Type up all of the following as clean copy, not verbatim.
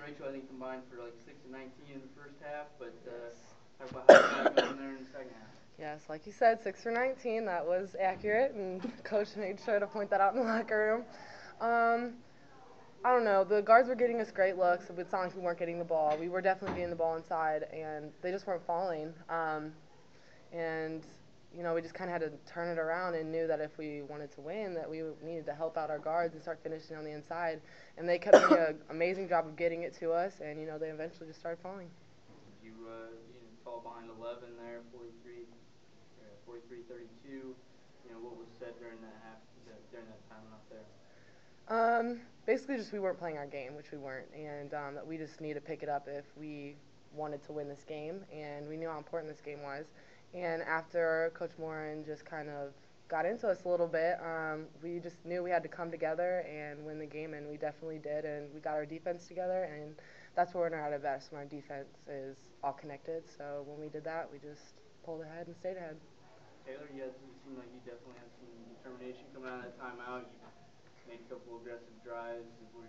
Rachel, I think, combined for like 6 and 19 in the first half, but talk about how you guys going there in the second half. Yes, like you said, 6 for 19. That was accurate, and Coach made sure to point that out in the locker room. Um, I don't know. The guards were getting us great looks. It's not like we weren't getting the ball. We were definitely getting the ball inside, and they just weren't falling. And we just kind of had to turn it around and knew that if we wanted to win, that we needed to help out our guards and start finishing on the inside. And they kept doing an amazing job of getting it to us, and they eventually just started falling. You fall behind 11 there, 43-32. What was said during that during that timeout there? Basically, just we weren't playing our game, which we weren't, and that we just need to pick it up if we wanted to win this game, and we knew how important this game was. And after Coach Morin just kind of got into us a little bit, we just knew we had to come together and win the game, and we definitely did, and we got our defense together, and that's where we're at our best, when our defense is all connected. So when we did that, we just pulled ahead and stayed ahead. Taylor, it seemed like you definitely had some determination coming out of that timeout. You made a couple aggressive drives. Did you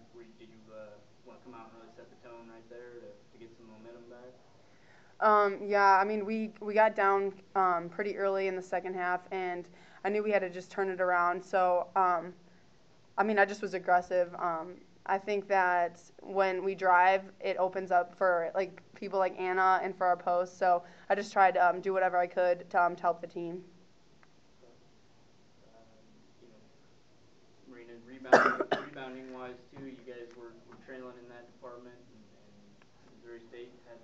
want to come out and really set the tone right there to get some momentum back? Yeah, I mean, we got down pretty early in the second half, and I knew we had to just turn it around. So, I mean, I just was aggressive. I think that when we drive, it opens up for like people like Anna and for our post. So I just tried to do whatever I could to help the team. Marina, rebounding wise too, you guys were trailing in that department, and Missouri State had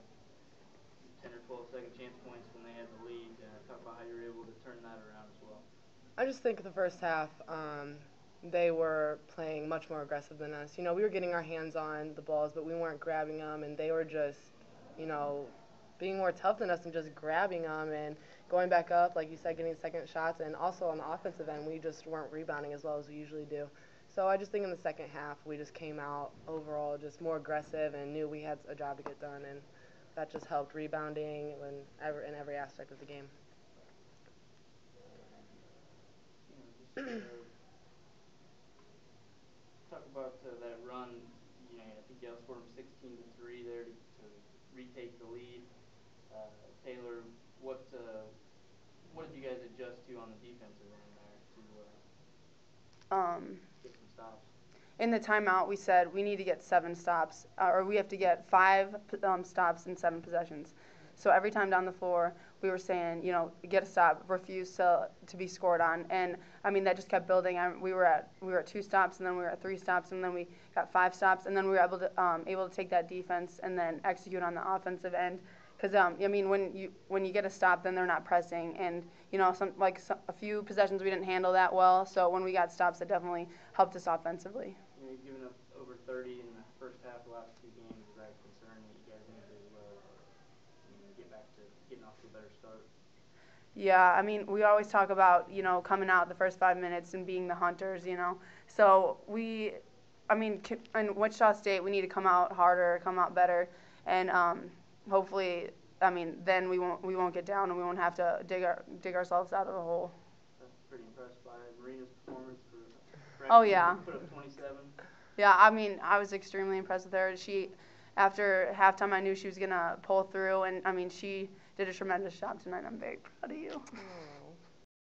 10 or 12 second chance points when they had the lead. Talk about how you were able to turn that around as well. I just think the first half, they were playing much more aggressive than us. We were getting our hands on the balls, but we weren't grabbing them, and they were just, being more tough than us and just grabbing them and going back up, like you said, getting second shots. And also on the offensive end, we just weren't rebounding as well as we usually do. So I just think in the second half, we just came out overall just more aggressive and knew we had a job to get done, and that just helped rebounding in every aspect of the game. Talk about that run. I think you outscored them 16-3 there to retake the lead. Taylor, what did you guys adjust to on the defensive end there to get some stops? In the timeout, we said we need to get 7 stops, or we have to get 5 stops in 7 possessions. So every time down the floor, we were saying, get a stop, refuse to be scored on, and I mean that just kept building. We were at 2 stops, and then we were at 3 stops, and then we got 5 stops, and then we were able to take that defense and then execute on the offensive end. Because I mean, when you get a stop, then they're not pressing, and a few possessions we didn't handle that well. So when we got stops, it definitely helped us offensively. You've given up over 30 in the first half of the last 2 games. Is that a concern that you guys need to get back to getting off to a better start? Yeah, I mean, we always talk about, coming out the first 5 minutes and being the hunters. So in Wichita State, we need to come out harder, come out better, and hopefully, then we won't get down and we won't have to dig ourselves out of the hole. That's pretty impressed by Marina's performance for freshman. Oh, yeah. Put up 27. Yeah, I mean, I was extremely impressed with her. After halftime, I knew she was going to pull through, and, I mean, she did a tremendous job tonight. I'm very proud of you.